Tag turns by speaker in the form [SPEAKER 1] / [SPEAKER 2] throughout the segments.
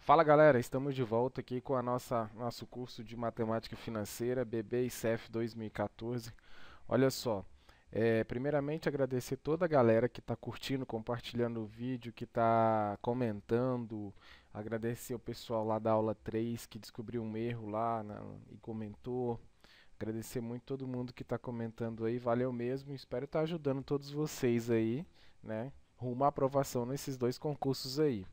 [SPEAKER 1] Fala galera, estamos de volta aqui com a nosso curso de Matemática Financeira BB e CEF 2014. Olha só, primeiramente agradecer toda a galera que está curtindo, compartilhando o vídeo, que está comentando, agradecer o pessoal lá da aula 3 que descobriu um erro lá e comentou. Agradecer muito todo mundo que está comentando aí, valeu mesmo, espero estar ajudando todos vocês aí, né, rumo à aprovação nesses dois concursos aí.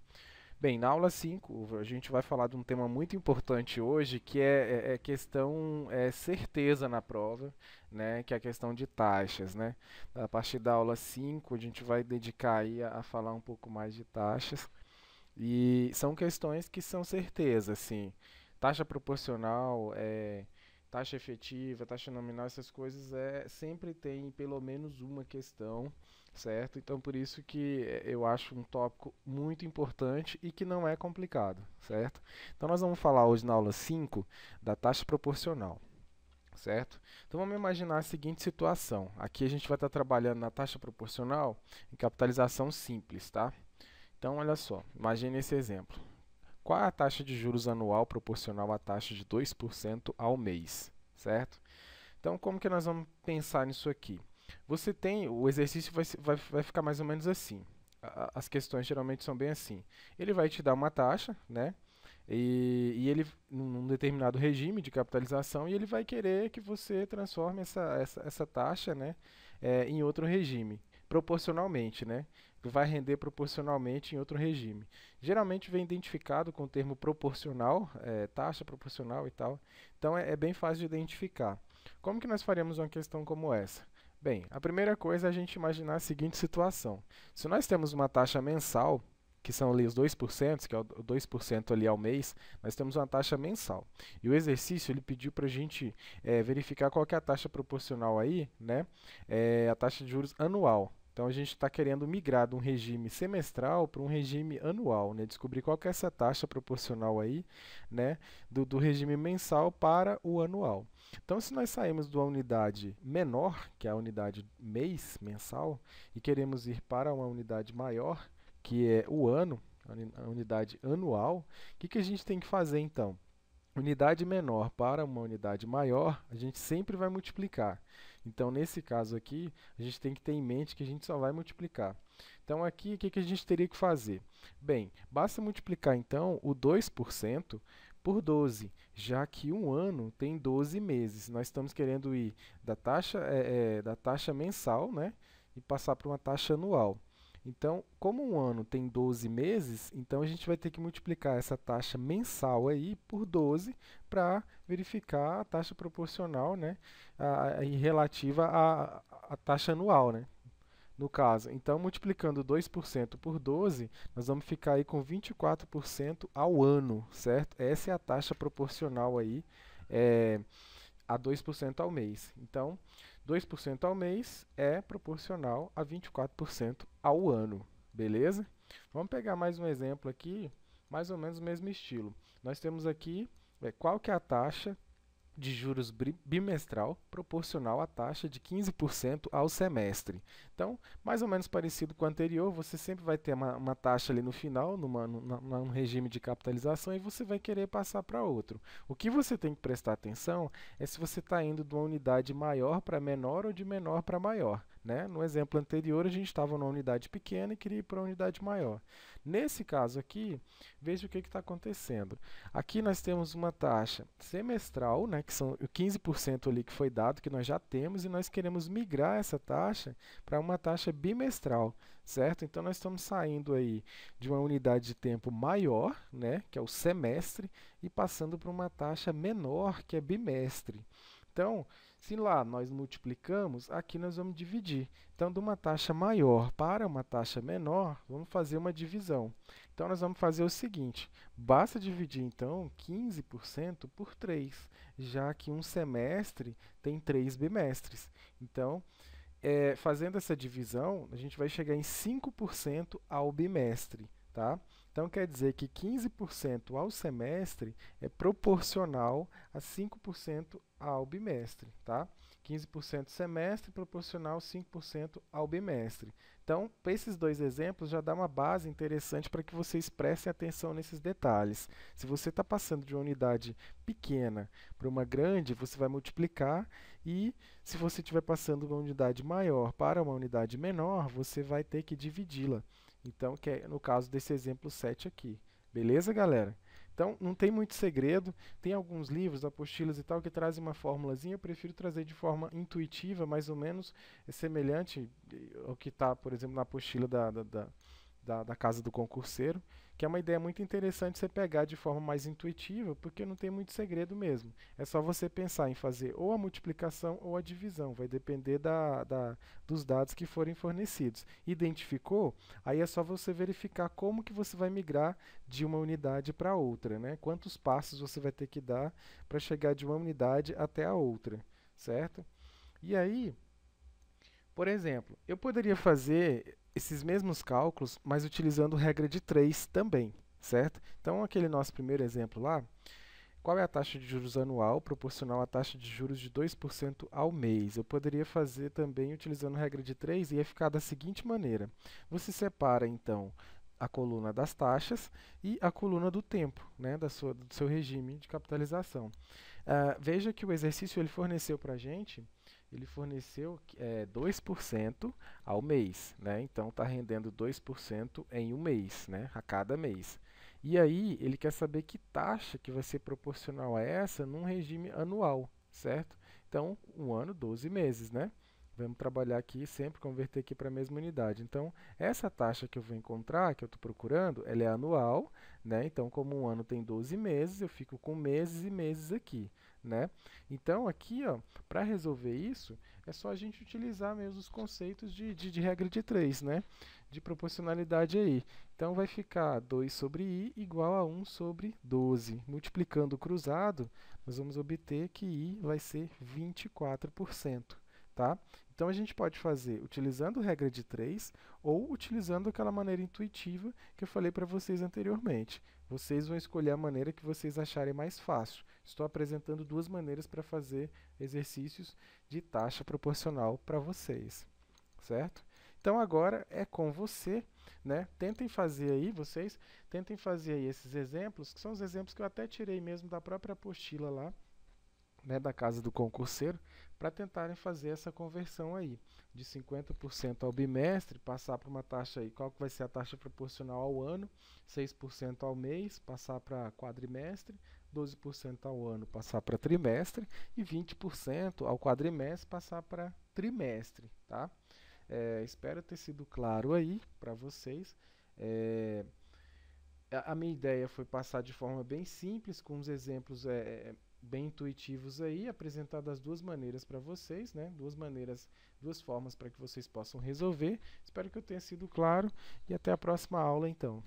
[SPEAKER 1] Bem, na aula 5 a gente vai falar de um tema muito importante hoje, que é questão certeza na prova, né, que é a questão de taxas, né. A partir da aula 5 a gente vai dedicar aí a falar um pouco mais de taxas, e são questões que são certeza, assim, taxa proporcional, taxa efetiva, taxa nominal, essas coisas sempre tem pelo menos uma questão, certo? Então por isso que eu acho um tópico muito importante e que não é complicado, certo? Então nós vamos falar hoje na aula 5 da taxa proporcional. Certo? Então vamos imaginar a seguinte situação. Aqui a gente vai estar trabalhando na taxa proporcional em capitalização simples, tá? Então olha só, imagine esse exemplo. Qual é a taxa de juros anual proporcional à taxa de 2% ao mês, certo? Então, como que nós vamos pensar nisso aqui? Você tem, o exercício vai ficar mais ou menos assim. As questões geralmente são bem assim. Ele vai te dar uma taxa, né? E ele, num determinado regime de capitalização, e ele vai querer que você transforme essa taxa, né, em outro regime, proporcionalmente, né? Vai render proporcionalmente em outro regime. Geralmente vem identificado com o termo proporcional, taxa proporcional e tal. Então é bem fácil de identificar. Como que nós faríamos uma questão como essa? Bem, a primeira coisa é a gente imaginar a seguinte situação. Se nós temos uma taxa mensal, que são ali os 2%, que é o 2% ali ao mês, nós temos uma taxa mensal. E o exercício ele pediu para a gente verificar qual que é a taxa proporcional aí, né? A taxa de juros anual. Então a gente está querendo migrar de um regime semestral para um regime anual, né? Descobrir qual que é essa taxa proporcional aí, né? Do regime mensal para o anual. Então, se nós saímos de uma unidade menor, que é a unidade mês, mensal, e queremos ir para uma unidade maior, que é o ano, a unidade anual, o que a gente tem que fazer então? Unidade menor para uma unidade maior, a gente sempre vai multiplicar. Então, nesse caso aqui, a gente tem que ter em mente que a gente só vai multiplicar. Então, aqui, o que a gente teria que fazer? Bem, basta multiplicar, então, o 2% por 12, já que um ano tem 12 meses. Nós estamos querendo ir da taxa mensal, né, e passar para uma taxa anual. Então, como um ano tem 12 meses, então a gente vai ter que multiplicar essa taxa mensal aí por 12 para verificar a taxa proporcional, né, relativa à taxa anual, né, no caso. Então, multiplicando 2% por 12, nós vamos ficar aí com 24% ao ano, certo? Essa é a taxa proporcional aí, a 2% ao mês. Então, 2% ao mês é proporcional a 24% ao ano, beleza? Vamos pegar mais um exemplo aqui, mais ou menos o mesmo estilo. Nós temos aqui qual que é a taxa de juros bimestral proporcional à taxa de 15% ao semestre. Então, mais ou menos parecido com o anterior, você sempre vai ter uma taxa ali no final, num regime de capitalização, e você vai querer passar para outro. O que você tem que prestar atenção é se você está indo de uma unidade maior para menor ou de menor para maior. Né? No exemplo anterior, a gente estava numa unidade pequena e queria ir para uma unidade maior. Nesse caso aqui, veja o que está acontecendo. Aqui nós temos uma taxa semestral, né, que são o 15% ali que foi dado, que nós já temos, e nós queremos migrar essa taxa para uma taxa bimestral, certo? Então nós estamos saindo aí de uma unidade de tempo maior, né, que é o semestre, e passando para uma taxa menor, que é bimestre. Então, se lá nós multiplicamos, aqui nós vamos dividir. Então, de uma taxa maior para uma taxa menor, vamos fazer uma divisão. Então, nós vamos fazer o seguinte, basta dividir, então, 15% por 3, já que um semestre tem 3 bimestres. Então, fazendo essa divisão, a gente vai chegar em 5% ao bimestre. Tá? Então quer dizer que 15% ao semestre é proporcional a 5% ao bimestre, tá? 15% semestre proporcional a 5% ao bimestre. Então, para esses dois exemplos já dá uma base interessante para que vocês prestem atenção nesses detalhes. Se você está passando de uma unidade pequena para uma grande, você vai multiplicar, e se você estiver passando uma unidade maior para uma unidade menor, você vai ter que dividi-la. Então, que é no caso desse exemplo 7 aqui. Beleza, galera? Então, não tem muito segredo. Tem alguns livros, apostilas e tal, que trazem uma formulazinha. Eu prefiro trazer de forma intuitiva, mais ou menos semelhante ao que está, por exemplo, na apostila da Casa do Concurseiro, que é uma ideia muito interessante você pegar de forma mais intuitiva, porque não tem muito segredo mesmo. É só você pensar em fazer ou a multiplicação ou a divisão, vai depender dos dados que forem fornecidos. Identificou? Aí é só você verificar como que você vai migrar de uma unidade para outra, né? Quantos passos você vai ter que dar para chegar de uma unidade até a outra, certo? E aí, por exemplo, eu poderia fazer esses mesmos cálculos, mas utilizando regra de 3 também, certo? Então, aquele nosso primeiro exemplo lá, qual é a taxa de juros anual proporcional à taxa de juros de 2% ao mês? Eu poderia fazer também utilizando regra de 3 e ia ficar da seguinte maneira. Você separa, então, a coluna das taxas e a coluna do tempo, né, do seu regime de capitalização. Veja que o exercício ele forneceu para a gente, ele forneceu 2% ao mês, né? Então está rendendo 2% em um mês, né? A cada mês. E aí ele quer saber que taxa que vai ser proporcional a essa num regime anual, certo? Então, um ano, 12 meses, né? Vamos trabalhar aqui, sempre converter aqui para a mesma unidade. Então, essa taxa que eu vou encontrar, que eu estou procurando, ela é anual, né? Então, como um ano tem 12 meses, eu fico com meses e meses aqui, né? Então, aqui, para resolver isso, é só a gente utilizar mesmo os conceitos de regra de 3, né? De proporcionalidade aí. Então, vai ficar 2 sobre i igual a 1 sobre 12. Multiplicando o cruzado, nós vamos obter que i vai ser 24%. Tá? Então a gente pode fazer utilizando regra de 3 ou utilizando aquela maneira intuitiva que eu falei para vocês anteriormente. Vocês vão escolher a maneira que vocês acharem mais fácil. Estou apresentando duas maneiras para fazer exercícios de taxa proporcional para vocês, certo? Então agora é com você, né? Tentem fazer aí, vocês tentem fazer aí esses exemplos, que são os exemplos que eu até tirei mesmo da própria apostila lá, né, da Casa do Concurseiro, para tentarem fazer essa conversão aí, de 50% ao bimestre, passar para uma taxa aí, qual que vai ser a taxa proporcional ao ano, 6% ao mês, passar para quadrimestre, 12% ao ano, passar para trimestre, e 20% ao quadrimestre, passar para trimestre, tá? Espero ter sido claro aí para vocês. A minha ideia foi passar de forma bem simples, com os exemplos bem intuitivos aí, apresentar das duas maneiras para vocês, né? Duas formas para que vocês possam resolver. Espero que eu tenha sido claro e até a próxima aula então.